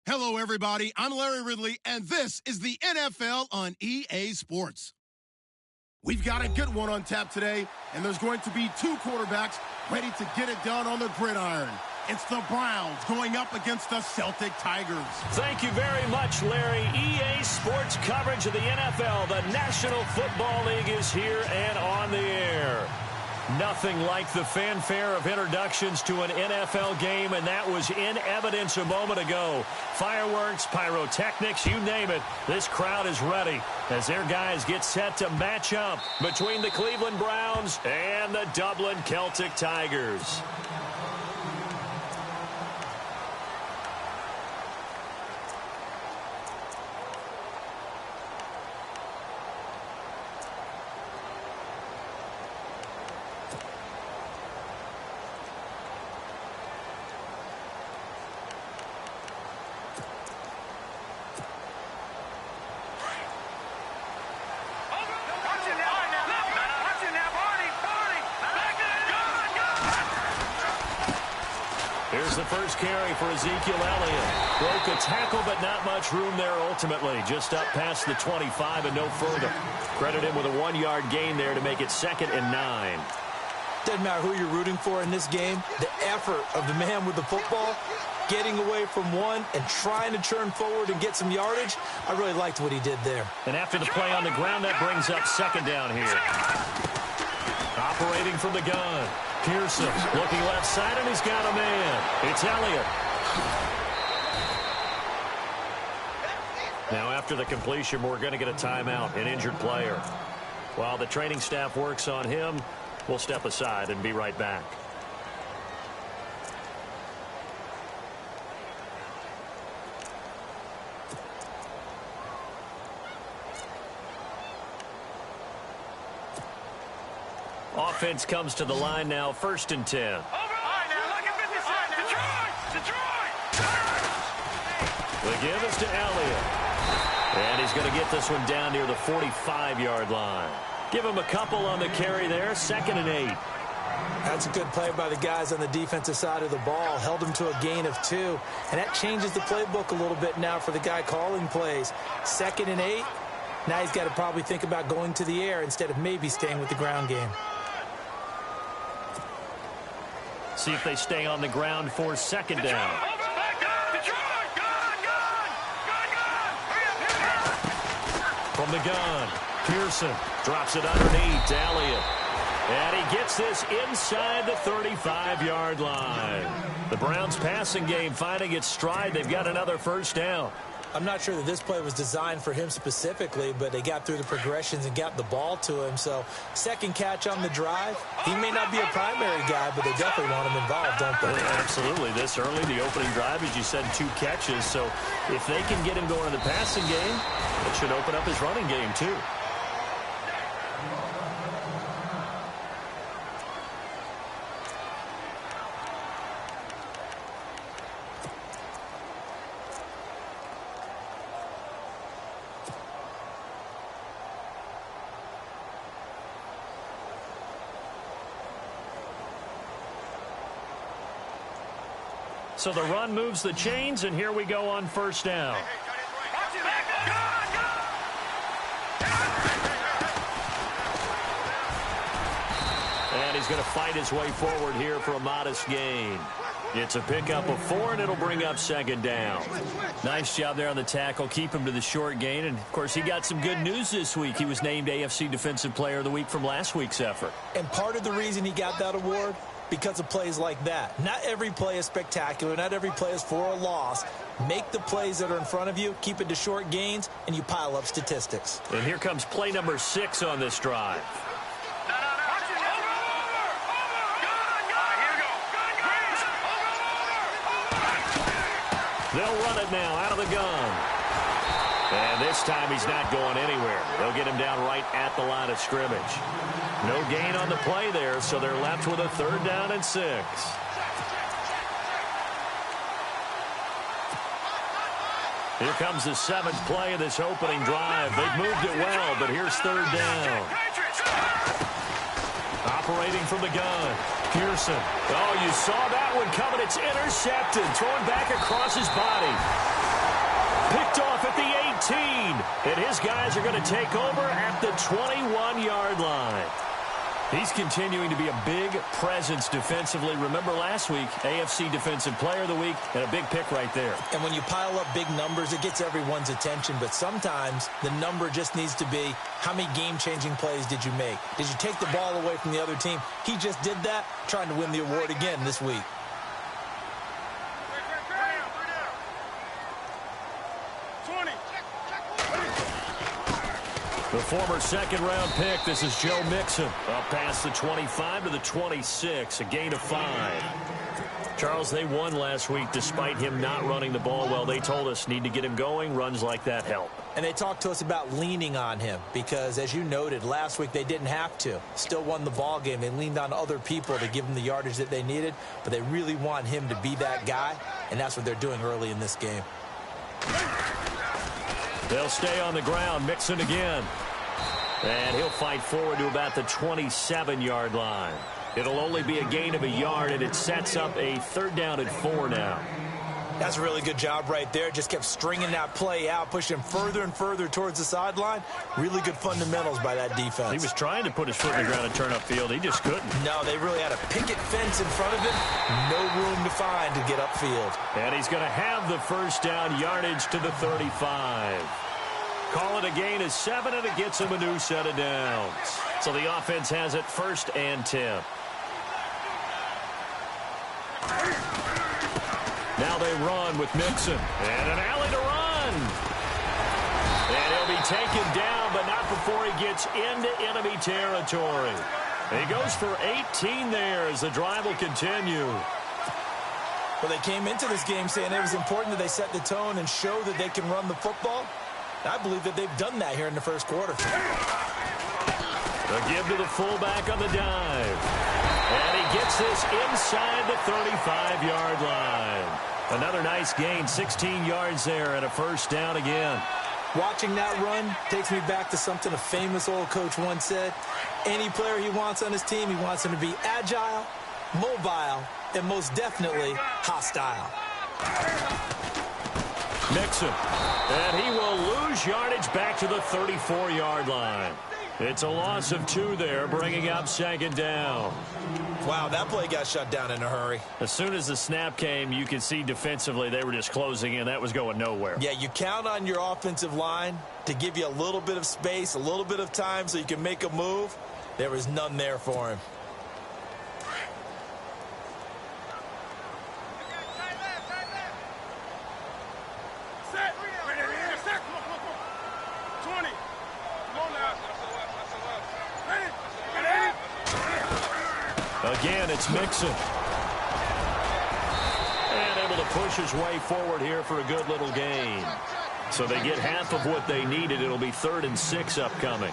Hello, everybody. I'm Larry Ridley, and this is the NFL on EA Sports. We've got a good one on tap today, and there's going to be two quarterbacks ready to get it done on the gridiron. It's the Browns going up against the Celtic Tigers. Thank you very much, Larry. EA Sports coverage of the NFL. The National Football League is here and on the air. Nothing like the fanfare of introductions to an NFL game, and that was in evidence a moment ago. Fireworks, pyrotechnics, you name it. This crowd is ready as their guys get set to match up between the Cleveland Browns and the Dublin Celtic Tigers. Here's the first carry for Ezekiel Elliott. Broke a tackle, but not much room there ultimately. Just up past the 25 and no further. Credit him with a 1-yard gain there to make it 2nd and 9. Doesn't matter who you're rooting for in this game. The effort of the man with the football, getting away from one and trying to turn forward and get some yardage, I really liked what he did there. And after the play on the ground, that brings up 2nd down here. Operating from the gun. Pearson looking left side, and he's got a man. It's Elliott. Now, after the completion, we're going to get a timeout, an injured player. While the training staff works on him, we'll step aside and be right back. Offense comes to the line now, 1st and 10. The give is to Elliott. And he's going to get this one down near the 45-yard line. Give him a couple on the carry there, 2nd and 8. That's a good play by the guys on the defensive side of the ball. Held him to a gain of 2. And that changes the playbook a little bit now for the guy calling plays. 2nd and 8. Now he's got to probably think about going to the air instead of maybe staying with the ground game. See if they stay on the ground for 2nd down. From the gun, Pearson drops it underneath to Elliott. And he gets this inside the 35-yard line. The Browns passing game finding its stride. They've got another 1st down. I'm not sure that this play was designed for him specifically, but they got through the progressions and got the ball to him. So, 2nd catch on the drive. He may not be a primary guy, but they definitely want him involved, don't they? Absolutely. This early, the opening drive, as you said, 2 catches. So, if they can get him going in the passing game, it should open up his running game, too. So the run moves the chains, and here we go on 1st down. And he's going to fight his way forward here for a modest gain. It's a pickup of 4, and it'll bring up 2nd down. Nice job there on the tackle. Keep him to the short gain. And, of course, he got some good news this week. He was named AFC Defensive Player of the Week from last week's effort. And part of the reason he got that award, because of plays like that. Not every play is spectacular. Not every play is for a loss. Make the plays that are in front of you, keep it to short gains, and you pile up statistics. And here comes play number 6 on this drive. They'll run it now out of the gun. And this time he's not going anywhere. They'll get him down right at the line of scrimmage. No gain on the play there, so they're left with a 3rd down and 6. Here comes the 7th play of this opening drive. They've moved it well, but here's 3rd down. Operating from the gun, Pearson. Oh, you saw that one coming. It's intercepted, thrown back across his body. Picked off at the 18. And his guys are going to take over at the 21-yard line. He's continuing to be a big presence defensively. Remember last week, AFC Defensive Player of the Week, and a big pick right there. And when you pile up big numbers, it gets everyone's attention. But sometimes the number just needs to be, how many game-changing plays did you make? Did you take the ball away from the other team? He just did that, trying to win the award again this week. The former second-round pick, this is Joe Mixon. Up past the 25 to the 26, a gain of 5. Charles, they won last week despite him not running the ball well. They told us need to get him going. Runs like that help. And they talked to us about leaning on him because, as you noted, last week they didn't have to. Still won the ball game. They leaned on other people to give them the yardage that they needed, but they really want him to be that guy, and that's what they're doing early in this game. They'll stay on the ground. Mixon again. And he'll fight forward to about the 27-yard line. It'll only be a gain of a yard, and it sets up a 3rd down and 4 now. That's a really good job right there. Just kept stringing that play out, pushing him further and further towards the sideline. Really good fundamentals by that defense. He was trying to put his foot in the ground and turn upfield. He just couldn't. No, they really had a picket fence in front of him. No room to find to get upfield. And he's going to have the 1st down, yardage to the 35. Call it a gain of 7, and it gets him a new set of downs. So the offense has it 1st and 10. Now they run with Mixon. And an alley to run. And he'll be taken down, but not before he gets into enemy territory. He goes for 18 there as the drive will continue. Well, they came into this game saying it was important that they set the tone and show that they can run the football. I believe that they've done that here in the 1st quarter. A give to the fullback on the dive. And he gets this inside the 35-yard line. Another nice gain, 16 yards there, and a 1st down again. Watching that run takes me back to something a famous old coach once said. Any player he wants on his team, he wants him to be agile, mobile, and most definitely hostile. Mixon. And he will lose yardage back to the 34-yard line. It's a loss of 2 there, bringing up 2nd down. Wow, that play got shut down in a hurry. As soon as the snap came, you could see defensively they were just closing in. That was going nowhere. Yeah, you count on your offensive line to give you a little bit of space, a little bit of time so you can make a move. There was none there for him. Again, it's Mixon. And able to push his way forward here for a good little gain. So they get half of what they needed. It'll be 3rd and 6 upcoming.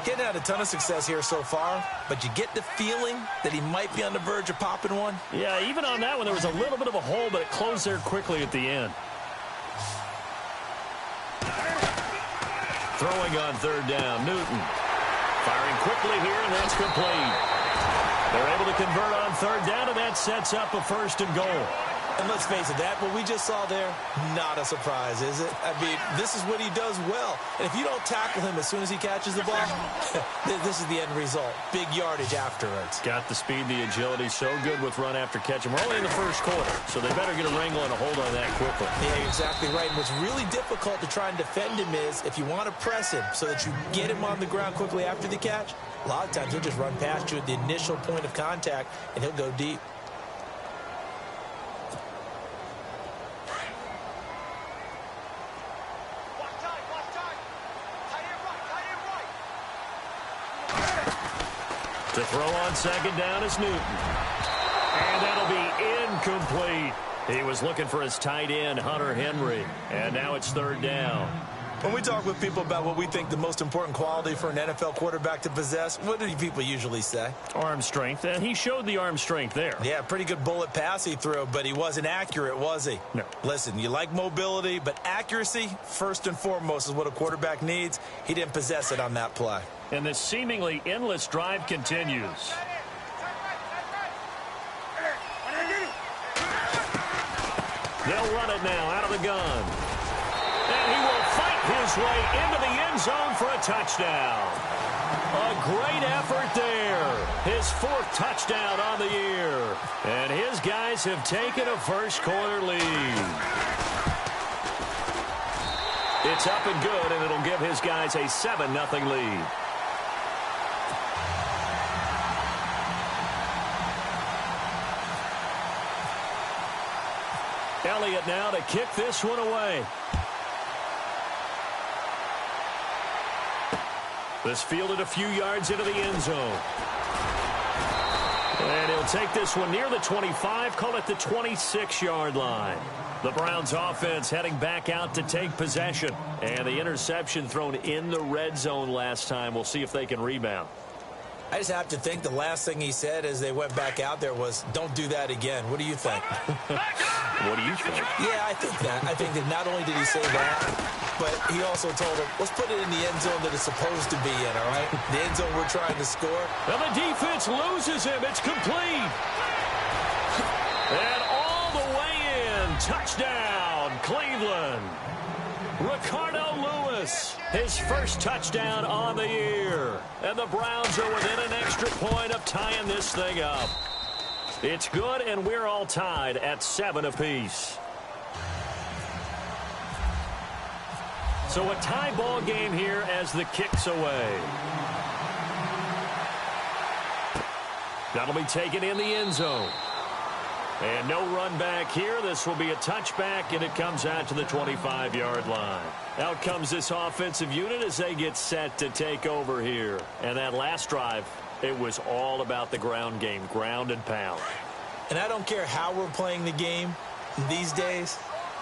He hadn't had a ton of success here so far, but you get the feeling that he might be on the verge of popping one. Yeah, even on that one, there was a little bit of a hole, but it closed there quickly at the end. Throwing on 3rd down, Newton. Firing quickly here, and that's complete. They're able to convert on 3rd down, and that sets up a 1st and goal. And let's face it, that what we just saw there, not a surprise, is it? I mean, this is what he does well. And if you don't tackle him as soon as he catches the ball, this is the end result. Big yardage afterwards. Got the speed, the agility, so good with run after catch. And we're only in the 1st quarter, so they better get a wrangle and a hold on that quickly. Yeah, exactly right. And what's really difficult to try and defend him is if you want to press him so that you get him on the ground quickly after the catch, a lot of times he'll just run past you at the initial point of contact, and he'll go deep. To throw on 2nd down is Newton. And that'll be incomplete. He was looking for his tight end, Hunter Henry. And now it's 3rd down. When we talk with people about what we think the most important quality for an NFL quarterback to possess, what do people usually say? Arm strength, and he showed the arm strength there. Yeah, pretty good bullet pass he threw, but he wasn't accurate, was he? No. Listen, you like mobility, but accuracy, first and foremost, is what a quarterback needs. He didn't possess it on that play. And this seemingly endless drive continues. They'll run it now out of the gun. way into the end zone for a touchdown. A great effort there. His 4th touchdown on the year. And his guys have taken a first-quarter lead. It's up and good, and it'll give his guys a 7-0 lead. Elliott now to kick this one away. This fielded a few yards into the end zone. And he'll take this one near the 25, call it the 26-yard line. The Browns offense heading back out to take possession. And the interception thrown in the red zone last time. We'll see if they can rebound. I just have to think the last thing he said as they went back out there was, don't do that again. What do you think? What do you think? Yeah, I think that. I think that not only did he say that, but he also told him, let's put it in the end zone that it's supposed to be in, all right? The end zone we're trying to score. And the defense loses him. It's complete. And all the way in. Touchdown, Cleveland. Ricardo Lewis, his first touchdown on the year. And the Browns are within an extra point of tying this thing up. It's good, and we're all tied at 7 apiece. So a tie ball game here as the kick's away. That'll be taken in the end zone. And no run back here. This will be a touchback, and it comes out to the 25-yard line. Out comes this offensive unit as they get set to take over here. And that last drive, it was all about the ground game, ground and pound. And I don't care how we're playing the game these days,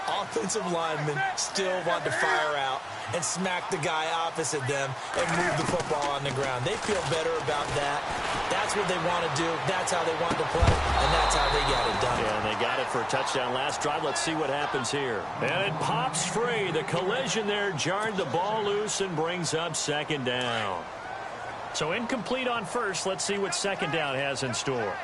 offensive linemen still want to fire out and smack the guy opposite them and move the football on the ground. They feel better about that. That's what they want to do. That's how they want to play, and that's how they got it done. Yeah, and they got it for a touchdown last drive. Let's see what happens here. And it pops free. The collision there jarred the ball loose and brings up 2nd down. So incomplete on first. Let's see what 2nd down has in store.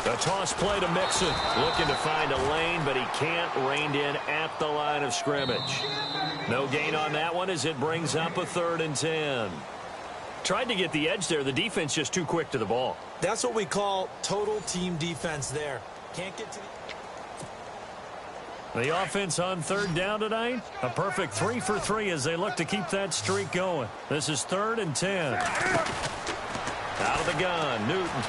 The toss play to Mixon. Looking to find a lane, but he can't. Reined in at the line of scrimmage. No gain on that one as it brings up a 3rd and 10. Tried to get the edge there. The defense just too quick to the ball. That's what we call total team defense there. Can't get to the offense on 3rd down tonight. A perfect 3 for 3 as they look to keep that streak going. This is 3rd and 10. Out of the gun, Newton.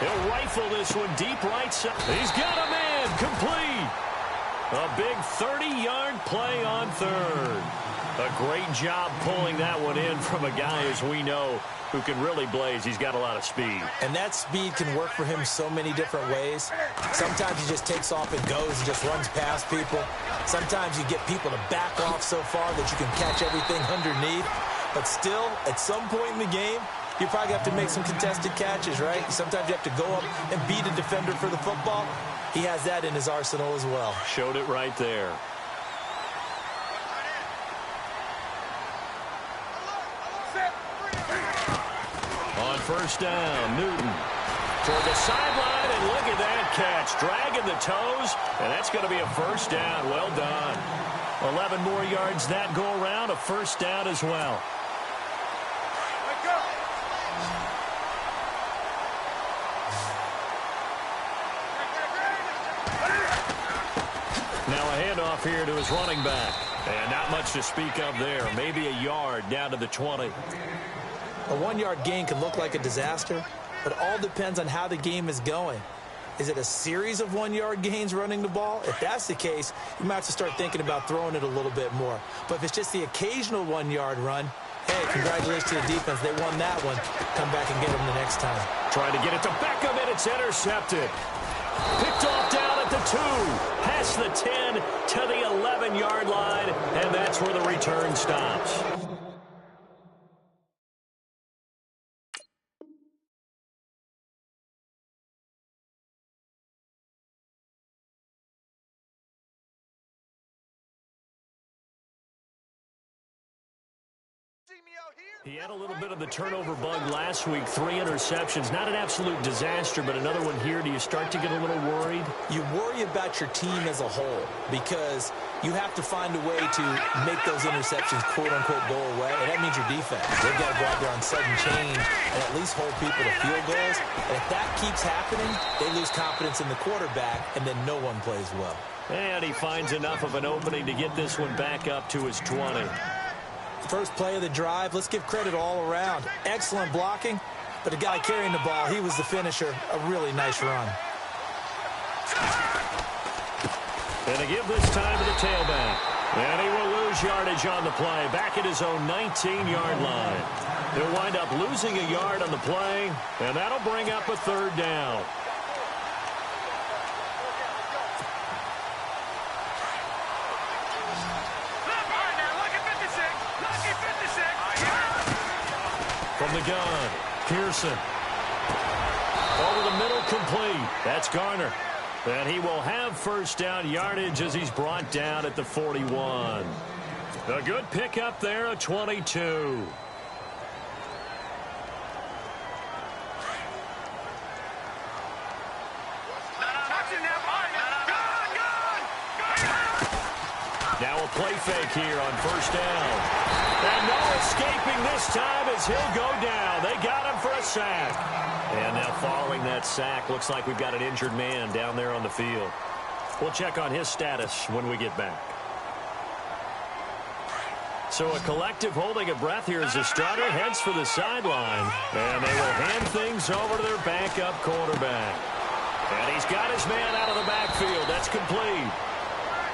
He'll rifle this one deep right side. He's got a man complete. A big 30-yard play on 3rd. A great job pulling that one in from a guy, as we know, who can really blaze. He's got a lot of speed. And that speed can work for him so many different ways. Sometimes he just takes off and goes and just runs past people. Sometimes you get people to back off so far that you can catch everything underneath. But still, at some point in the game, you probably have to make some contested catches, right? Sometimes you have to go up and beat a defender for the football. He has that in his arsenal as well. Showed it right there. On 1st down, Newton toward the sideline, and look at that catch. Dragging the toes, and that's going to be a 1st down. Well done. 11 more yards that go around, a 1st down as well. Now a handoff here to his running back. And not much to speak of there. Maybe a yard down to the 20. A 1-yard gain can look like a disaster, but it all depends on how the game is going. Is it a series of 1-yard gains running the ball? If that's the case, you might have to start thinking about throwing it a little bit more. But if it's just the occasional 1-yard run, hey, congratulations to the defense. They won that one. Come back and get them the next time. Trying to get it to Beckham, and it's intercepted. Picked off down at the 2, past the 10 to the 11-yard line, and that's where the return stops. He had a little bit of the turnover bug last week, 3 interceptions. Not an absolute disaster, but another one here. Do you start to get a little worried? You worry about your team as a whole because you have to find a way to make those interceptions, quote-unquote, go away, and that means your defense. They've got to go out there on sudden change and at least hold people to field goals. And if that keeps happening, they lose confidence in the quarterback, and then no one plays well. And he finds enough of an opening to get this one back up to his 20. First play of the drive, let's give credit all around. Excellent blocking, but the guy carrying the ball, he was the finisher. A really nice run. And they give this time to the tailback. And he will lose yardage on the play, back at his own 19-yard line. He'll wind up losing a yard on the play, and that'll bring up a 3rd down. From the gun, Pearson. Over the middle, complete. That's Garner. And he will have first down yardage as he's brought down at the 41. A good pickup there, a 22. Now a play fake here on first down. And no escaping this time as he'll go down. They got him for a sack. And now following that sack, looks like we've got an injured man down there on the field. We'll check on his status when we get back. So a collective holding of breath here as the starter heads for the sideline. And they will hand things over to their backup quarterback. And he's got his man out of the backfield. That's complete.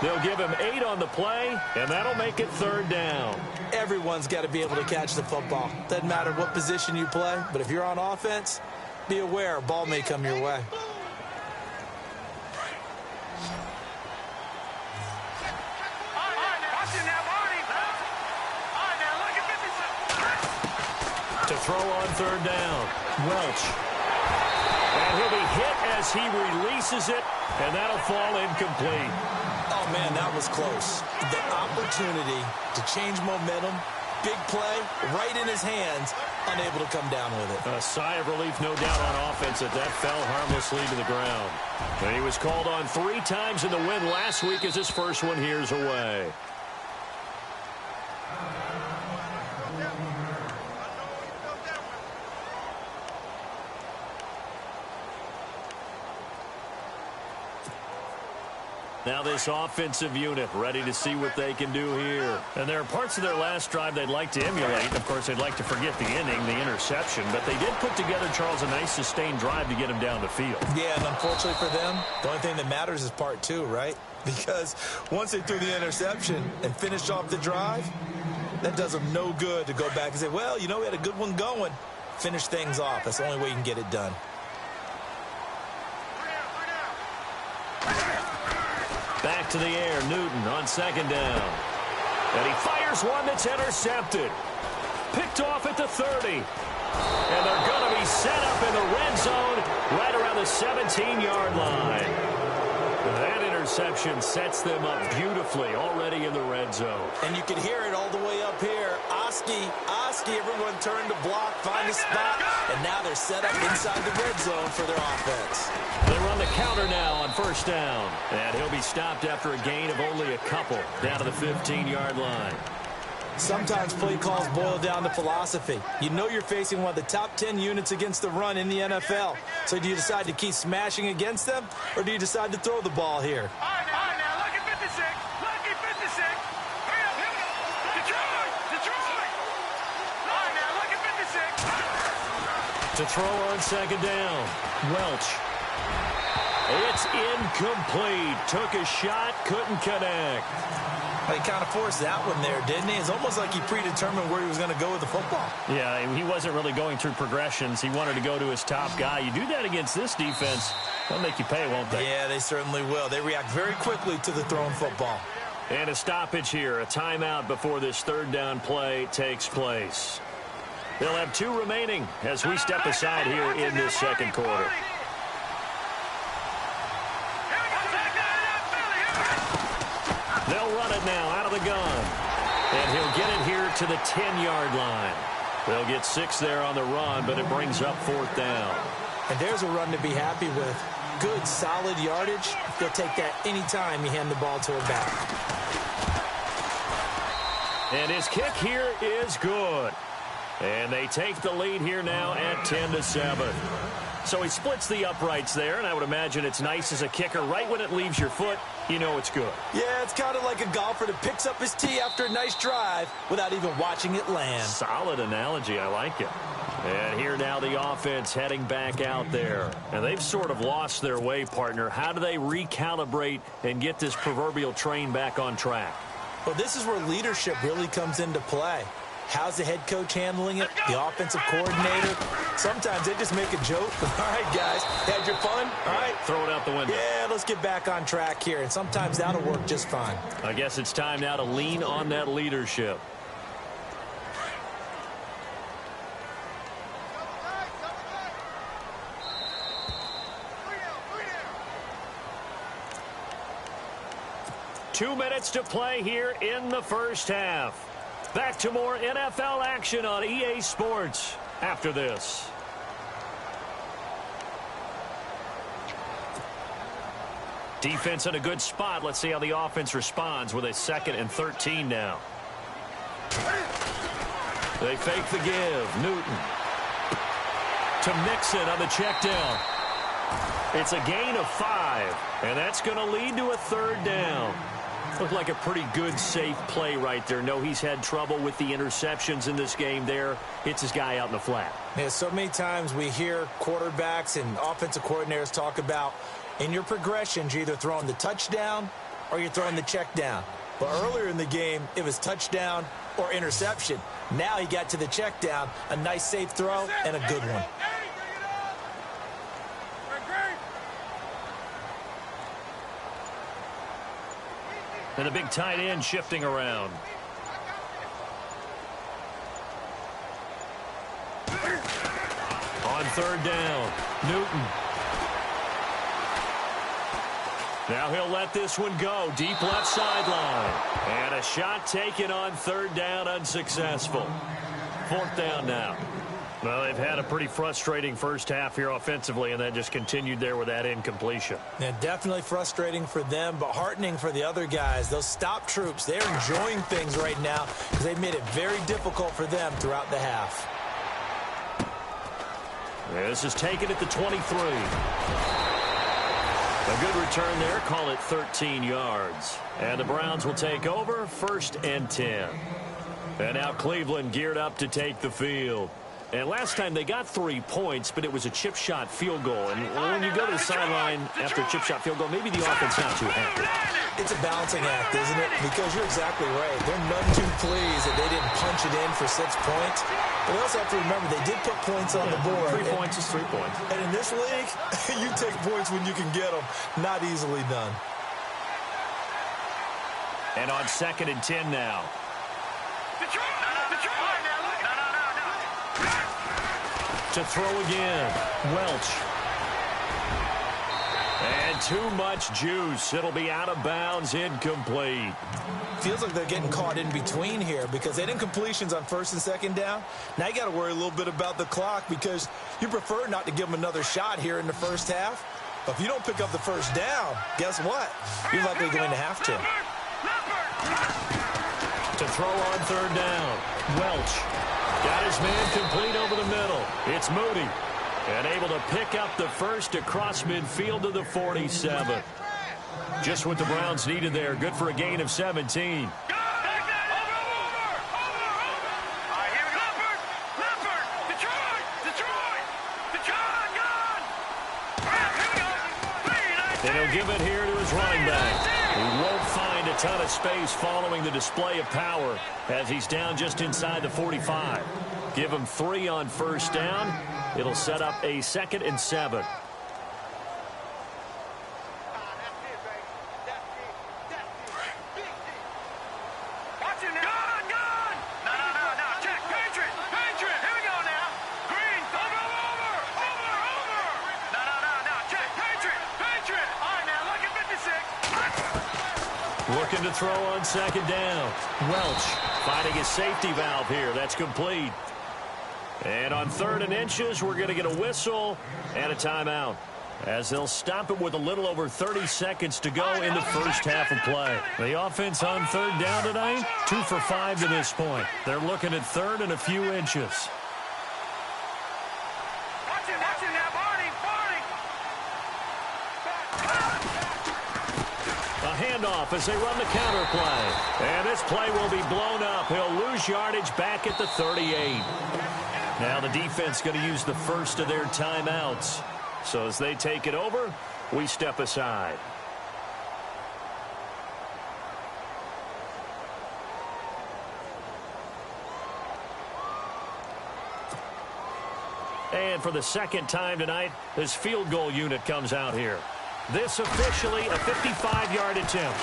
They'll give him 8 on the play, and that'll make it 3rd down. Everyone's got to be able to catch the football. Doesn't matter what position you play, but if you're on offense, be aware a ball may come your way. To throw on 3rd down, Welch. And he'll be hit as he releases it, and that'll fall incomplete. Oh, man, that was close. The opportunity to change momentum, big play, right in his hands, unable to come down with it. A sigh of relief, no doubt, on offense that fell harmlessly to the ground. And he was called on 3 times in the win last week as his first one here's away. Now this offensive unit ready to see what they can do here. And there are parts of their last drive they'd like to emulate. Of course, they'd like to forget the inning, the interception. But they did put together, Charles, a nice sustained drive to get him down the field. Yeah, and unfortunately for them, the only thing that matters is part 2, right? Because once they threw the interception and finished off the drive, that does them no good to go back and say, well, you know, we had a good one going. Finish things off. That's the only way you can get it done. Back to the air, Newton on 2nd down. And he fires one that's intercepted. Picked off at the 30. And they're going to be set up in the red zone right around the 17-yard line. That interception sets them up beautifully already in the red zone. And you can hear it all the way up here. Oski, everyone turned to block, find a spot, and now they're set up inside the red zone for their offense. They run the counter now on first down. And he'll be stopped after a gain of only a couple down to the 15-yard line. Sometimes play calls boil down to philosophy. You know you're facing one of the top 10 units against the run in the NFL. So do you decide to keep smashing against them, or do you decide to throw the ball here? All right, now, lucky 56. Lucky 56. Hurry up, here we go. Detroit. All right, now, lucky 56. To throw on 2nd down, Welch. It's incomplete. Took a shot, couldn't connect. He kind of forced that one there, didn't he? It's almost like he predetermined where he was going to go with the football. Yeah, he wasn't really going through progressions. He wanted to go to his top guy. You do that against this defense, they'll make you pay, won't they? Yeah, they certainly will. They react very quickly to the thrown football. And a stoppage here, a timeout before this 3rd down play takes place. They'll have 2 remaining as we step aside here in this 2nd quarter. They'll run it now out of the gun. And he'll get it here here to the 10-yard line. They'll get 6 there on the run, but it brings up 4th down. And there's a run to be happy with. Good, solid yardage. They'll take that anytime you hand the ball to a back. And his kick here is good. And they take the lead here now at 10-7. So he splits the uprights there, and I would imagine it's nice as a kicker. Right when it leaves your foot, you know it's good. Yeah, it's kind of like a golfer that picks up his tee after a nice drive without even watching it land. Solid analogy. I like it. And here now the offense heading back out there. And they've sort of lost their way, partner. How do they recalibrate and get this proverbial train back on track? Well, this is where leadership really comes into play. How's the head coach handling it? The offensive coordinator? Sometimes they just make a joke. All right, guys, had your fun? All right. Throw it out the window. Yeah, let's get back on track here. And sometimes that'll work just fine. I guess it's time now to lean on that leadership. Two minutes to play here in the first half. Back to more NFL action on EA Sports after this. Defense in a good spot. Let's see how the offense responds with a 2nd and 13 now. They fake the give. Newton to Mixon on the check down. It's a gain of 5, and that's going to lead to a 3rd down. Looked like a pretty good, safe play right there. No, he's had trouble with the interceptions in this game there. Hits his guy out in the flat. Yeah, so many times we hear quarterbacks and offensive coordinators talk about in your progressions, you're either throwing the touchdown or you're throwing the check down. But earlier in the game, it was touchdown or interception. Now he got to the check down, a nice safe throw, and a good one. And the big tight end shifting around. On 3rd down, Newton. Now he'll let this one go. Deep left sideline. And a shot taken on 3rd down, unsuccessful. 4th down now. Well, they've had a pretty frustrating first half here offensively, and then just continued there with that incompletion. Yeah, definitely frustrating for them, but heartening for the other guys. Those stop troops, they're enjoying things right now because they've made it very difficult for them throughout the half. This is taken at the 23. A good return there. Call it 13 yards. And the Browns will take over 1st and 10. And now Cleveland geared up to take the field. And last time they got 3 points, but it was a chip shot field goal. And when you go to the sideline after a chip shot field goal, maybe the offense not too happy. It's a balancing act, isn't it? Because you're exactly right. They're none too pleased that they didn't punch it in for 6 points. But we also have to remember they did put points on the board. 3 points is 3 points. And in this league, you take points when you can get them. Not easily done. And on 2nd and 10 now. To throw again. Welch. And too much juice. It'll be out of bounds, incomplete. Feels like they're getting caught in between here because they didn't completions on 1st and 2nd down. Now you got to worry a little bit about the clock because you prefer not to give them another shot here in the first half. But if you don't pick up the 1st down, guess what? You're likely going to have to. To throw on 3rd down. Welch. Got his man complete over the middle. It's Moody. And able to pick up the 1st across midfield to the 47. Just what the Browns needed there. Good for a gain of 17. And he'll give it here to his running back. He won't find a ton of space following the display of power as he's down just inside the 45. Give him 3 on 1st down. It'll set up a 2nd and 7. Looking to throw on second down. Welch finding his safety valve here. That's complete. And on 3rd and inches, we're going to get a whistle and a timeout, as they'll stop it with a little over 30 seconds to go in the first half of play. The offense on 3rd down tonight, 2 for 5 to this point. They're looking at 3rd and a few inches. Watch him now, Barney. A handoff as they run the counter play. And this play will be blown up. He'll lose yardage back at the 38. Now the defense going to use the first of their timeouts. So as they take it over, we step aside. And for the second time tonight, this field goal unit comes out here. This officially a 55-yard attempt.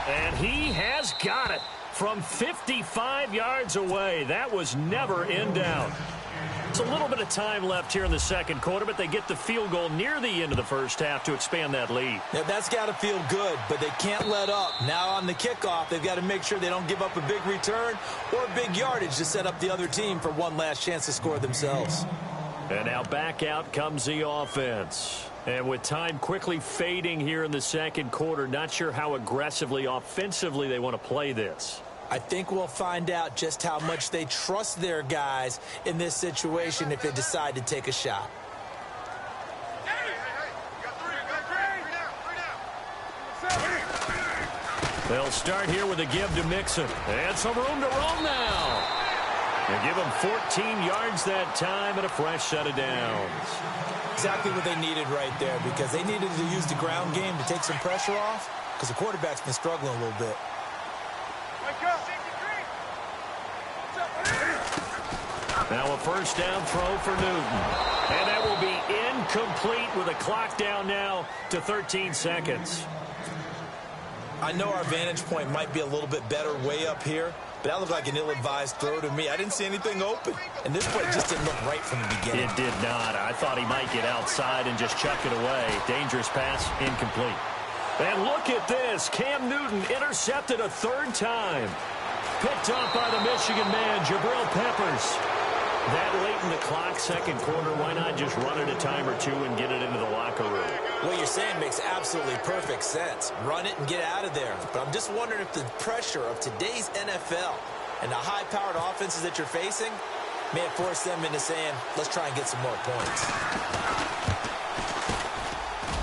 And he has got it from 55 yards away. That was never in doubt. It's a little bit of time left here in the second quarter, but they get the field goal near the end of the first half to expand that lead. Yeah, that's got to feel good, but they can't let up. Now on the kickoff, they've got to make sure they don't give up a big return or big yardage to set up the other team for one last chance to score themselves. And now back out comes the offense. And with time quickly fading here in the second quarter, not sure how aggressively, offensively they want to play this. I think we'll find out just how much they trust their guys in this situation if they decide to take a shot. They'll start here with a give to Mixon. And some room to roll now. They give him 14 yards that time and a fresh set of downs. Exactly what they needed right there, because they needed to use the ground game to take some pressure off, because the quarterback's been struggling a little bit. Now a first down throw for Newton. And that will be incomplete with a clock down now to 13 seconds. I know our vantage point might be a little bit better way up here, but that looked like an ill-advised throw to me. I didn't see anything open, and this play just didn't look right from the beginning. It did not. I thought he might get outside and just chuck it away. Dangerous pass, incomplete. And look at this. Cam Newton intercepted a 3rd time. Picked off by the Michigan man, Jabril Peppers. That late in the clock, second quarter, why not just run it a time or two and get it into the locker room? What you're saying makes absolutely perfect sense. Run it and get out of there. But I'm just wondering if the pressure of today's NFL and the high-powered offenses that you're facing may have forced them into saying, let's try and get some more points.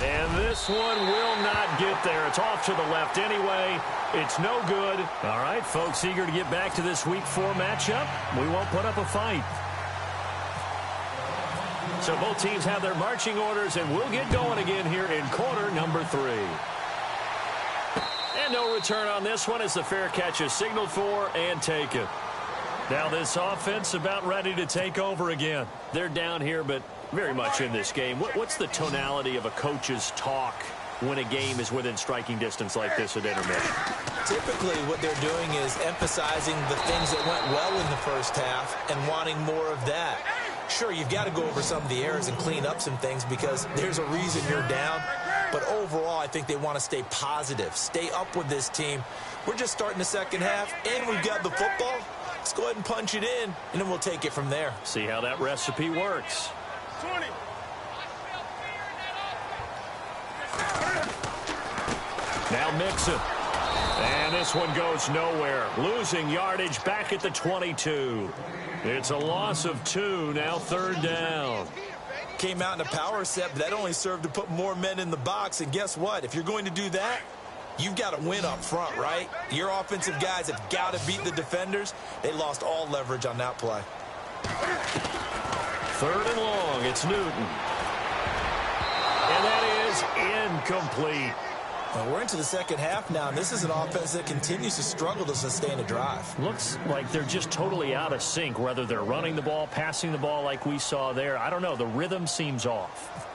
And this one will not get there. It's off to the left anyway. It's no good. All right, folks, eager to get back to this Week 4 matchup. We won't put up a fight. So both teams have their marching orders, and we'll get going again here in quarter number 3. And no return on this one as the fair catch is signaled for and taken. Now this offense about ready to take over again. They're down here, but very much in this game. What's the tonality of a coach's talk when a game is within striking distance like this at intermission? Typically what they're doing is emphasizing the things that went well in the first half and wanting more of that. Sure, you've got to go over some of the errors and clean up some things because there's a reason you're down. But overall, I think they want to stay positive, stay up with this team. We're just starting the second half, and we've got the football. Let's go ahead and punch it in, and then we'll take it from there. See how that recipe works. 20. Now Mixon. And this one goes nowhere. Losing yardage back at the 22. It's a loss of 2, now 3rd down. Came out in a power set, but that only served to put more men in the box. And guess what? If you're going to do that, you've got to win up front, right? Your offensive guys have got to beat the defenders. They lost all leverage on that play. 3rd and long, it's Newton. And that is incomplete. Well, we're into the second half now, and this is an offense that continues to struggle to sustain a drive. Looks like they're just totally out of sync, whether they're running the ball, passing the ball like we saw there. I don't know. The rhythm seems off.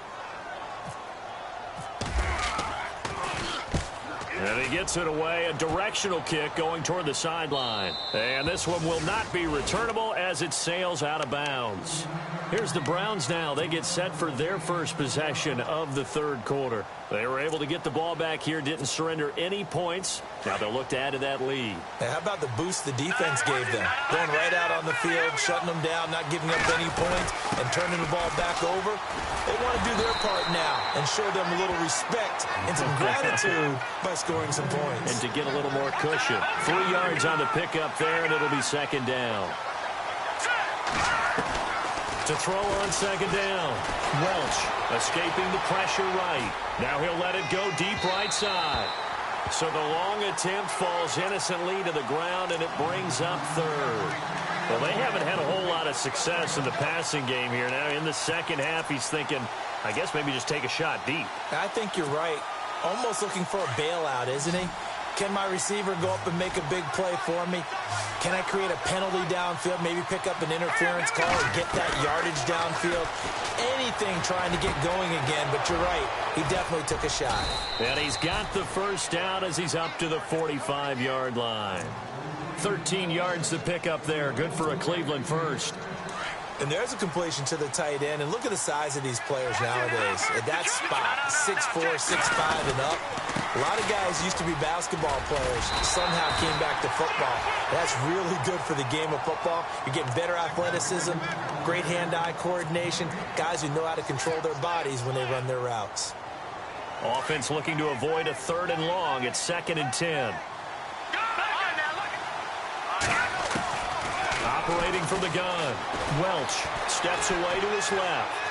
And he gets it away, a directional kick going toward the sideline. And this one will not be returnable as it sails out of bounds. Here's the Browns now. They get set for their first possession of the third quarter. They were able to get the ball back here, didn't surrender any points. Now they'll look to add to that lead. Hey, how about the boost the defense gave them? Going right out on the field, shutting them down, not giving up any points, and turning the ball back over. They want to do their part now and show them a little respect and some gratitude by scoring some points. And to get a little more cushion. 3 yards on the pickup there, and it'll be second down. To throw on second down. Welch escaping the pressure right. Now he'll let it go deep right side. So the long attempt falls innocently to the ground, and it brings up third. Well, they haven't had a whole lot of success in the passing game here. Now in the second half, he's thinking, I guess maybe just take a shot deep. I think you're right. Almost looking for a bailout, isn't he? Can my receiver go up and make a big play for me? Can I create a penalty downfield, maybe pick up an interference call and get that yardage downfield? Anything trying to get going again, but you're right. He definitely took a shot. And he's got the first down as he's up to the 45-yard line. 13 yards to pick up there. Good for a Cleveland first. And there's a completion to the tight end. And look at the size of these players nowadays. At that spot, 6'4", 6'5", and up. A lot of guys used to be basketball players, somehow came back to football. That's really good for the game of football. You're getting better athleticism, great hand-eye coordination, guys who know how to control their bodies when they run their routes. Offense looking to avoid a 3rd and long. It's 2nd and 10. Operating from the gun. Welch steps away to his left.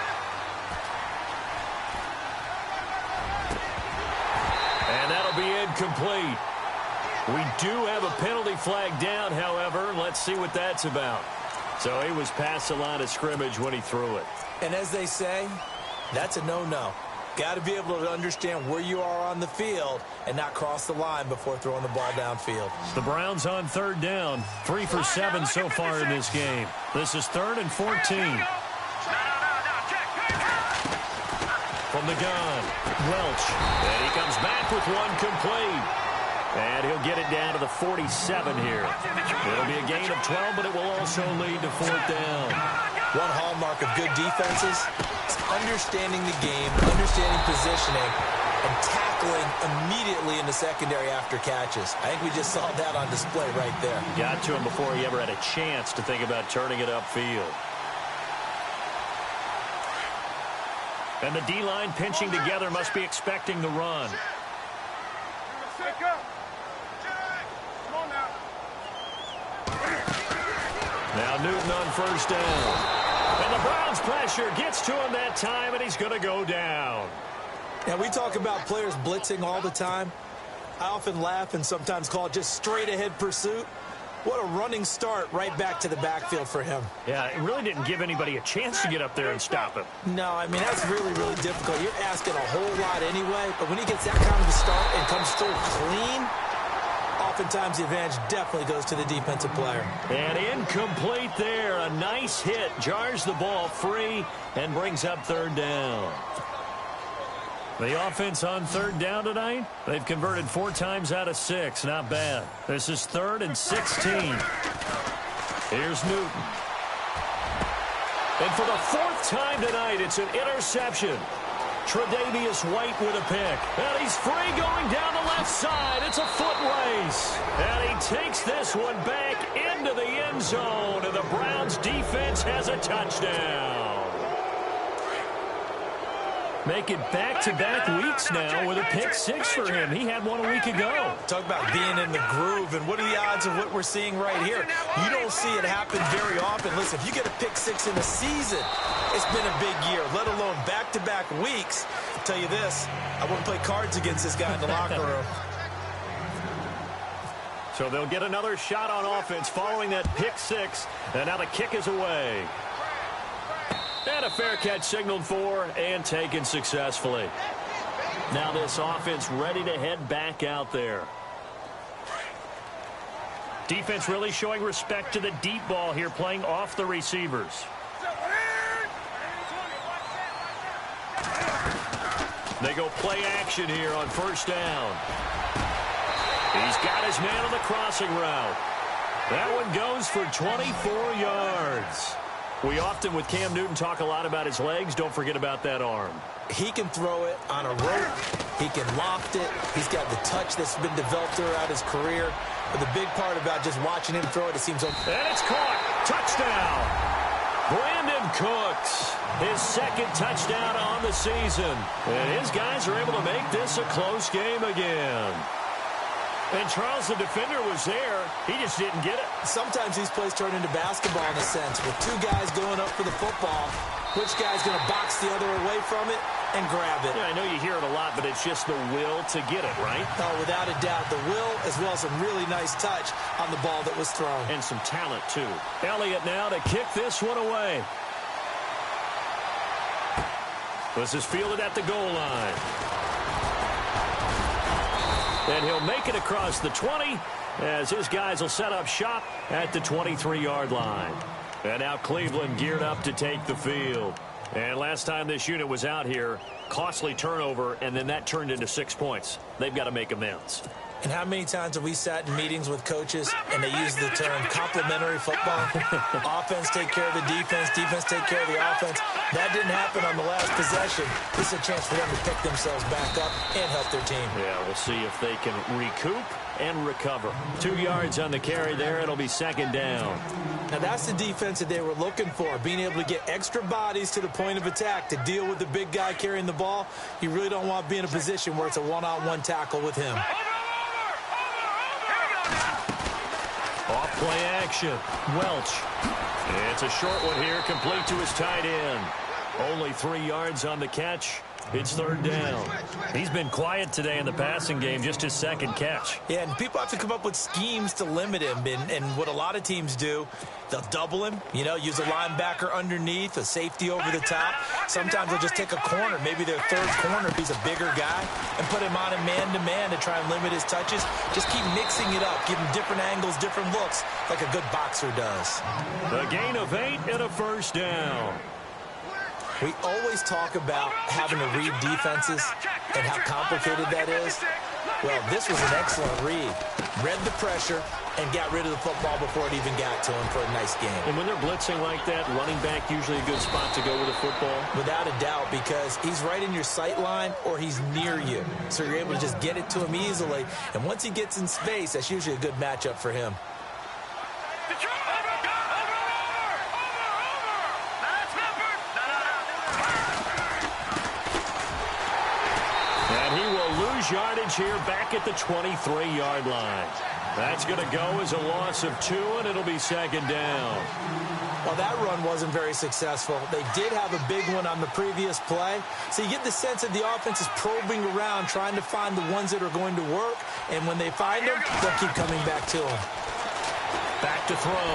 And that'll be incomplete. We do have a penalty flag down, however. Let's see what that's about. So he was past the line of scrimmage when he threw it. And as they say, that's a no-no. Got to be able to understand where you are on the field and not cross the line before throwing the ball downfield. The Browns on 3rd down. 3 for 7 so far in this game. This is 3rd and 14. From the gun, Welch. And he comes back with one complete. And he'll get it down to the 47 here. It'll be a gain of 12, but it will also lead to 4th down. One hallmark of good defenses is understanding the game, understanding positioning, and tackling immediately in the secondary after catches. I think we just saw that on display right there. Got to him before he ever had a chance to think about turning it upfield. And the D-line pinching together must be expecting the run. Now Newton on 1st down. And the Browns pressure gets to him that time, and he's going to go down. Now, we talk about players blitzing all the time. I often laugh and sometimes call it just straight-ahead pursuit. What a running start right back to the backfield for him. Yeah, it really didn't give anybody a chance to get up there and stop him. No, I mean, that's really, really difficult. You're asking a whole lot anyway, but when he gets that kind of a start and comes through clean, oftentimes the advantage definitely goes to the defensive player. And incomplete there. A nice hit. Jars the ball free and brings up 3rd down. The offense on 3rd down tonight, they've converted 4 times out of 6. Not bad. This is 3rd and 16. Here's Newton. And for the 4th time tonight, it's an interception. Tre'Davious White with a pick. And he's free going down the left side. It's a foot race. And he takes this one back into the end zone. And the Browns defense has a touchdown. Make it back-to-back weeks now with a pick 6 for him. He had one a week ago. Talk about being in the groove, and what are the odds of what we're seeing right here? You don't see it happen very often. Listen, if you get a pick 6 in a season, it's been a big year, let alone back-to-back weeks. I'll tell you this, I wouldn't play cards against this guy in the locker room. So they'll get another shot on offense following that pick 6, and now the kick is away. And a fair catch signaled for and taken successfully. Now this offense ready to head back out there. Defense really showing respect to the deep ball here, playing off the receivers. They go play action here on 1st down. He's got his man on the crossing route. That one goes for 24 yards. We often, with Cam Newton, talk a lot about his legs. Don't forget about that arm. He can throw it on a rope. He can loft it. He's got the touch that's been developed throughout his career. But the big part about just watching him throw it, it seems... And it's caught. Touchdown. Brandon Cooks, his second touchdown on the season. And his guys are able to make this a close game again. And Charles, the defender, was there. He just didn't get it. Sometimes these plays turn into basketball in a sense. With two guys going up for the football, which guy's going to box the other away from it and grab it? Yeah, I know you hear it a lot, but it's just the will to get it, right? Oh, without a doubt. The will, as well as some really nice touch on the ball that was thrown. And some talent, too. Elliott now to kick this one away. This is fielded at the goal line. And he'll make it across the 20 as his guys will set up shop at the 23-yard line. And now Cleveland geared up to take the field. And last time this unit was out here, costly turnover, and then that turned into 6 points. They've got to make amends. And how many times have we sat in meetings with coaches and they use the term complementary football? Offense take care of the defense, defense take care of the offense. That didn't happen on the last possession. This is a chance for them to pick themselves back up and help their team. Yeah, we'll see if they can recoup and recover. 2 yards on the carry there. It'll be second down. Now that's the defense that they were looking for, being able to get extra bodies to the point of attack to deal with the big guy carrying the ball. You really don't want to be in a position where it's a one-on-one tackle with him. Off play action. Welch. It's a short one here, complete to his tight end. Only 3 yards on the catch. It's third down. He's been quiet today in the passing game, just his second catch. Yeah, and people have to come up with schemes to limit him. And what a lot of teams do, they'll double him, use a linebacker underneath, a safety over the top. Sometimes they'll just take a corner, maybe their third corner if he's a bigger guy, and put him on a man-to-man to try and limit his touches. Just keep mixing it up, give him different angles, different looks, like a good boxer does. A gain of 8 and a first down. We always talk about having to read defenses and how complicated that is. Well, this was an excellent read. Read the pressure and got rid of the football before it even got to him for a nice game. And when they're blitzing like that, running back usually a good spot to go with the football? Without a doubt, because he's right in your sight line or he's near you. So you're able to just get it to him easily. And once he gets in space, that's usually a good matchup for him. Yardage here back at the 23-yard line. That's going to go as a loss of 2, and it'll be second down. Well, that run wasn't very successful. They did have a big one on the previous play. So you get the sense that the offense is probing around, trying to find the ones that are going to work. And when they find them, they'll keep coming back to them. Back to throw.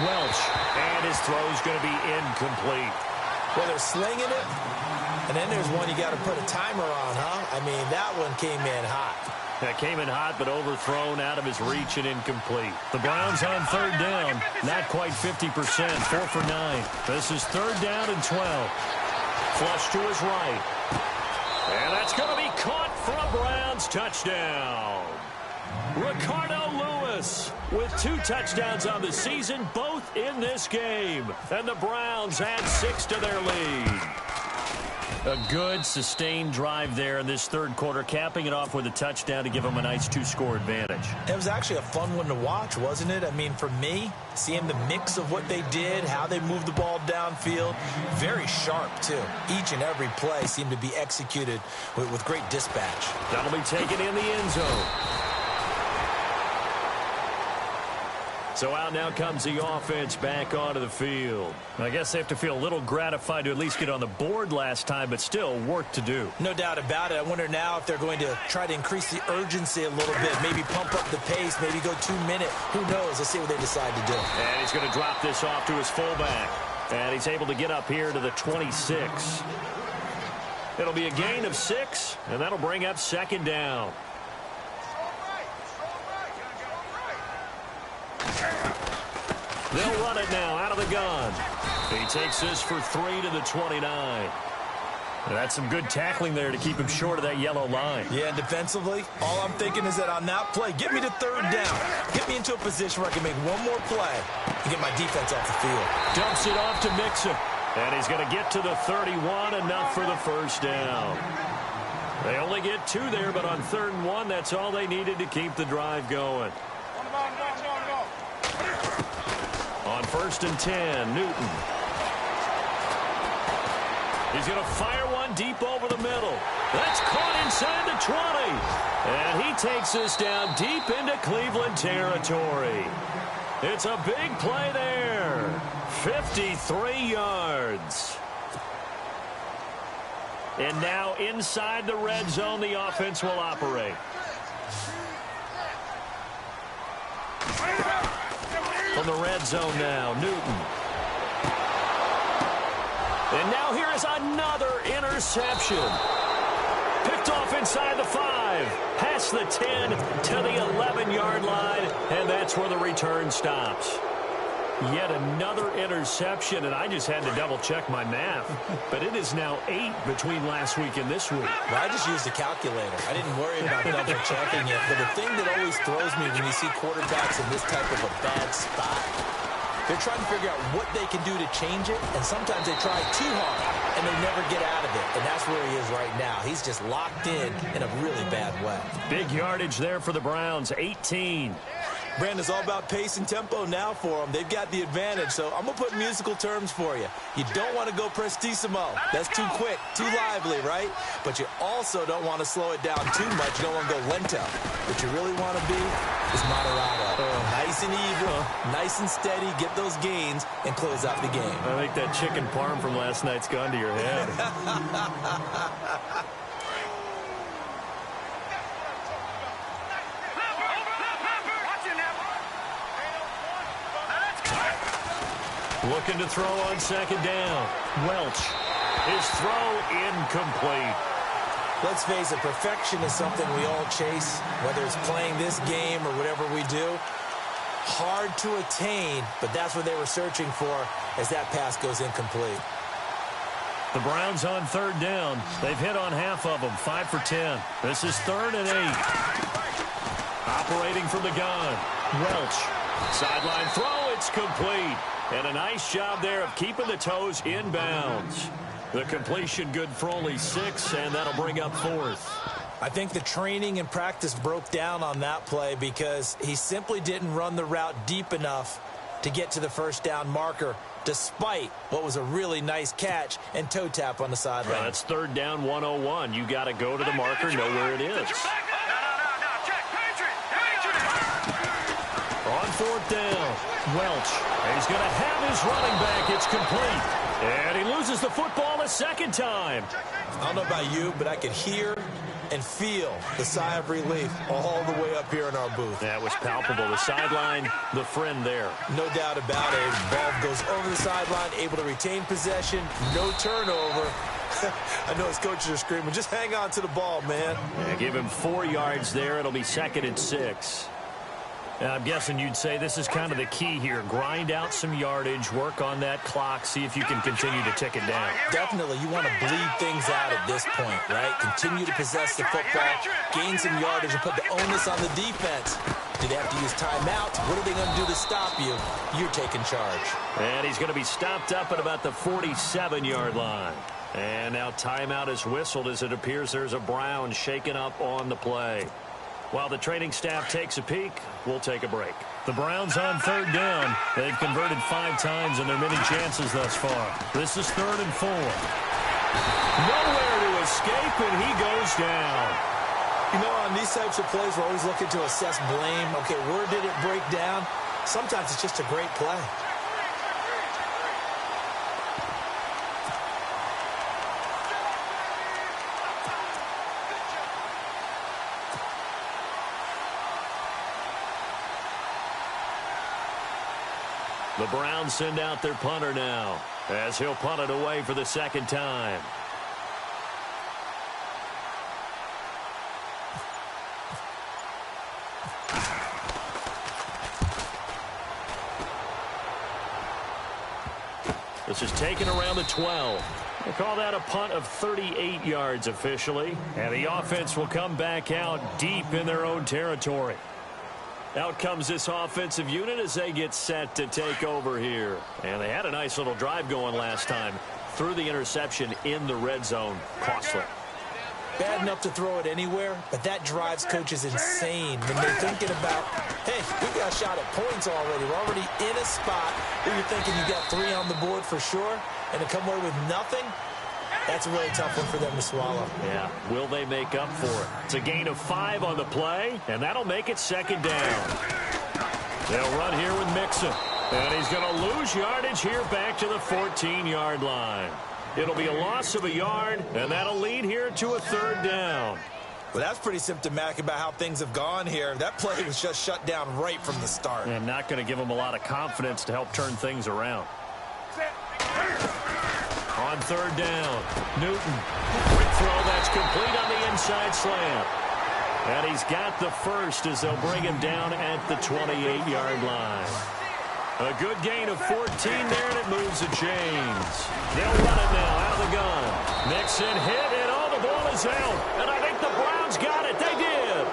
Welch. And his throw is going to be incomplete. Well, they're slinging it. And then there's one you got to put a timer on, huh? I mean, that one came in hot. That came in hot, but overthrown, out of his reach and incomplete. The Browns on third down. Not quite 50%. 4 for 9. This is third down and 12. Flush to his right. And that's going to be caught for a Browns touchdown. Ricardo Lewis with 2 touchdowns on the season, both in this game. And the Browns add 6 to their lead. A good, sustained drive there in this third quarter, capping it off with a touchdown to give them a nice 2-score advantage. It was actually a fun one to watch, wasn't it? I mean, for me, seeing the mix of what they did, how they moved the ball downfield, very sharp, too. Each and every play seemed to be executed with great dispatch. That'll be taken in the end zone. So out now comes the offense back onto the field. I guess they have to feel a little gratified to at least get on the board last time, but still work to do. No doubt about it. I wonder now if they're going to try to increase the urgency a little bit, maybe pump up the pace, maybe go 2-minute. Who knows? Let's see what they decide to do. And he's going to drop this off to his fullback. And he's able to get up here to the 26. It'll be a gain of 6, and that'll bring up second down. They'll run it now out of the gun. He takes this for 3 to the 29. That's some good tackling there to keep him short of that yellow line. Yeah, and defensively, all I'm thinking is that on that play, get me to third down. Get me into a position where I can make one more play and get my defense off the field. Dumps it off to Mixon. And he's going to get to the 31, enough for the first down. They only get 2 there, but on 3rd and 1, that's all they needed to keep the drive going. On 1st and 10, Newton. He's going to fire one deep over the middle. That's caught inside the 20. And he takes us down deep into Cleveland territory. It's a big play there. 53 yards. And now inside the red zone, the offense will operate. From the red zone now, Newton. And now here is another interception. Picked off inside the 5. Past the 10 to the 11-yard line. And that's where the return stops. Yet another interception, and I just had to double-check my math. But it is now 8 between last week and this week. Well, I just used a calculator. I didn't worry about double-checking it. But the thing that always throws me when you see quarterbacks in this type of a bad spot, they're trying to figure out what they can do to change it, and sometimes they try too hard, and they never get out of it. And that's where he is right now. He's just locked in a really bad way. Big yardage there for the Browns, 18. Brandon, it's all about pace and tempo now for them. They've got the advantage, so I'm going to put musical terms for you. You don't want to go prestissimo. That's too quick, too lively, right? But you also don't want to slow it down too much. You don't want to go lento. What you really want to be is moderato. Nice and even, nice and steady, get those gains, and close out the game. I think that chicken parm from last night's gone to your head. Looking to throw on 2nd down. Welch. His throw incomplete. Let's face it, perfection is something we all chase, whether it's playing this game or whatever we do. Hard to attain, but that's what they were searching for as that pass goes incomplete. The Browns on 3rd down. They've hit on half of them, 5 for 10. This is 3rd and 8. Operating from the gun. Welch. Sideline throw, it's complete. And a nice job there of keeping the toes inbounds. The completion good for only 6, and that'll bring up 4th. I think the training and practice broke down on that play because he simply didn't run the route deep enough to get to the first down marker, despite what was a really nice catch and toe tap on the sideline. Yeah, that's 3rd down 101. You got to go to the marker, know where it is. On 4th down, Welch. He's going to have his running back. It's complete. And he loses the football a 2nd time. I don't know about you, but I could hear and feel the sigh of relief all the way up here in our booth. That was palpable. The sideline, the friend there. No doubt about it. Ball goes over the sideline, able to retain possession, no turnover. I know his coaches are screaming, just hang on to the ball, man. Yeah, give him 4 yards there. It'll be 2nd and 6. I'm guessing you'd say this is kind of the key here. Grind out some yardage, work on that clock, see if you can continue to tick it down. Definitely, you want to bleed things out at this point, right? Continue to possess the football, gain some yardage, and put the onus on the defense. Do they have to use timeouts? What are they going to do to stop you? You're taking charge. And he's going to be stopped up at about the 47-yard line. And now timeout is whistled as it appears there's a Brown shaken up on the play. While the training staff takes a peek, we'll take a break. The Browns on 3rd down. They've converted 5 times in their many chances thus far. This is 3rd and 4. Nowhere to escape, and he goes down. You know, on these types of plays, we're always looking to assess blame. Okay, where did it break down? Sometimes it's just a great play. The Browns send out their punter now, as he'll punt it away for the 2nd time. This is taken around the 12. They call that a punt of 38 yards officially. And the offense will come back out deep in their own territory. Out comes this offensive unit as they get set to take over here. And they had a nice little drive going last time. Threw the interception in the red zone. Costly. Bad enough to throw it anywhere, but that drives coaches insane when they're thinking about, hey, we got a shot at points already. We're already in a spot where you're thinking you got 3 on the board for sure, and to come away with nothing, that's a really tough one for them to swallow. Yeah, will they make up for it? It's a gain of 5 on the play, and that'll make it second down. They'll run here with Mixon, and he's going to lose yardage here back to the 14-yard line. It'll be a loss of a yard, and that'll lead here to a third down. Well, that's pretty symptomatic about how things have gone here. That play was just shut down right from the start. And not going to give them a lot of confidence to help turn things around. On third down, Newton. Quick throw that's complete on the inside slant. And he's got the first as they'll bring him down at the 28-yard line. A good gain of 14 there, and it moves the chains. They'll run it now out of the gun. Mixon hit, and the ball is out. And I think the Browns got it. They did.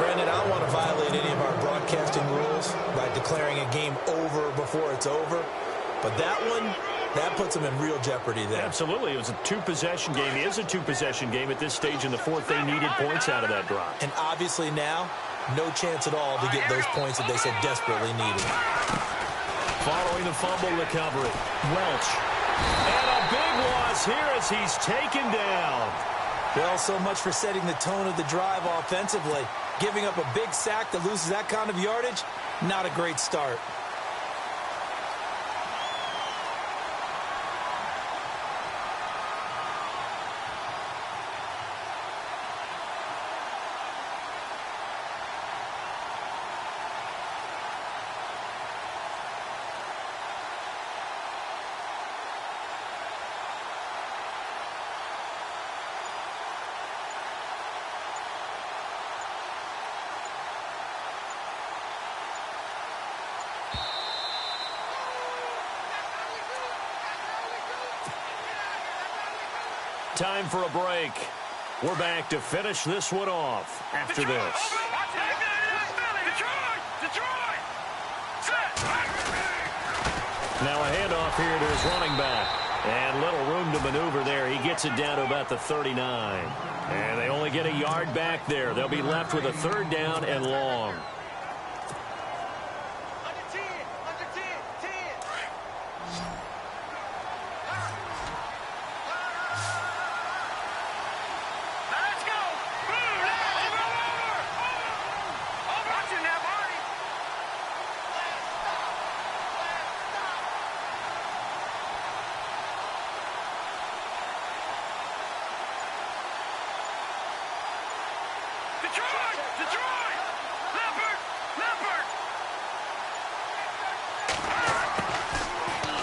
Brandon, I don't want to violate any of our broadcasting rules by declaring a game over before it's over. But that one, that puts them in real jeopardy there. Absolutely. It was a 2-possession game. It is a 2-possession game at this stage in the fourth. They needed points out of that drive. And obviously now, no chance at all to get those points that they so desperately needed. Following the fumble recovery, Welch. And a big loss here as he's taken down. Well, so much for setting the tone of the drive offensively. Giving up a big sack that loses that kind of yardage, not a great start. Time for a break. We're back to finish this one off after this. Now a handoff here to his running back. And little room to maneuver there. He gets it down to about the 39. And they only get a yard back there. They'll be left with a third down and long.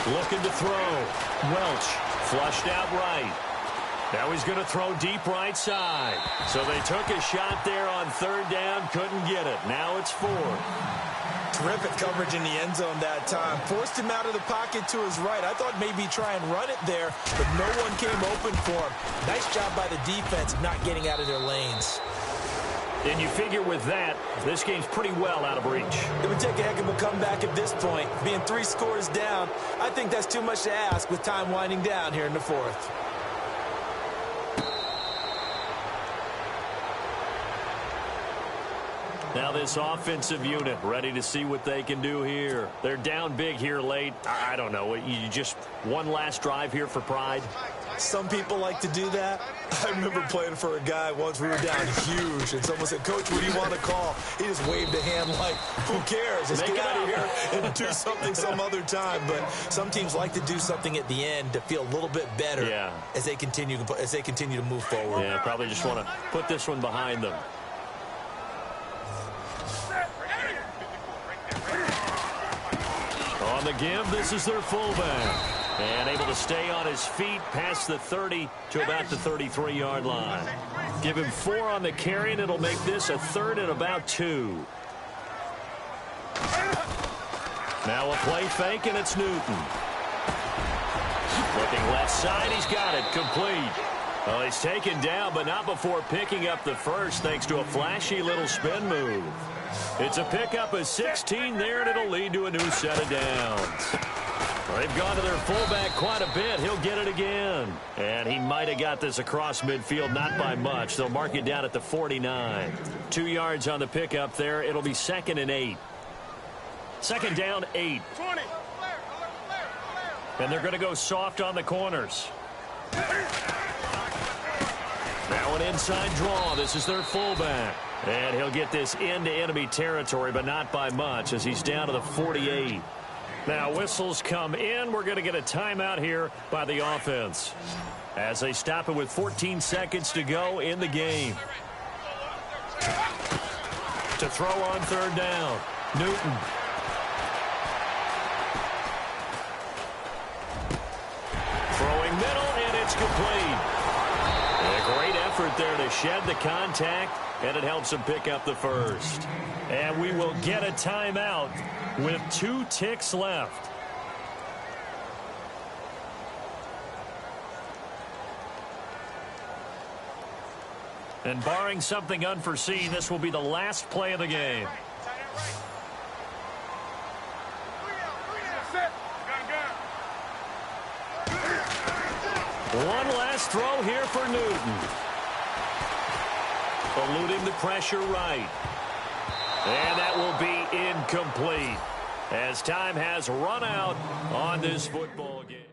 Looking to throw. Welch flushed out right. Now he's going to throw deep right side. So they took a shot there on third down. Couldn't get it. Now it's 4. Terrific coverage in the end zone that time. Forced him out of the pocket to his right. I thought maybe try and run it there, but no one came open for him. Nice job by the defense of not getting out of their lanes. And you figure with that, this game's pretty well out of reach. It would take a heck of a comeback at this point. Being 3 scores down, I think that's too much to ask with time winding down here in the fourth. Now this offensive unit ready to see what they can do here. They're down big here late. I don't know. You just one last drive here for pride? Some people like to do that. I remember playing for a guy once. We were down huge, and someone said, "Coach, what do you want to call?" He just waved a hand like, who cares? Let's get out of here and do something some other time. But some teams like to do something at the end to feel a little bit better as they continue to move forward. Yeah, probably just want to put this one behind them. On the give, this is their fullback. And able to stay on his feet past the 30 to about the 33-yard line. Give him 4 on the carry, and it'll make this a third and about 2. Now a play fake, and it's Newton. Looking left side, he's got it, complete. Well, he's taken down, but not before picking up the first, thanks to a flashy little spin move. It's a pickup of 16 there, and it'll lead to a new set of downs. Well, they've gone to their fullback quite a bit. He'll get it again. And he might have got this across midfield, not by much. They'll mark it down at the 49. 2 yards on the pickup there. It'll be 2nd and 8. 2nd down, 8. 20. And they're going to go soft on the corners. Now an inside draw. This is their fullback. And he'll get this into enemy territory, but not by much, as he's down to the 48. Now whistles come in. We're going to get a timeout here by the offense, as they stop it with 14 seconds to go in the game. To throw on 3rd down, Newton. Throwing middle, and it's complete. And a great effort there to shed the contact, and it helps him pick up the first. And we will get a timeout with 2 ticks left. And barring something unforeseen, this will be the last play of the game. One last throw here for Newton. Eluding the pressure right. And that will be incomplete, as time has run out on this football game.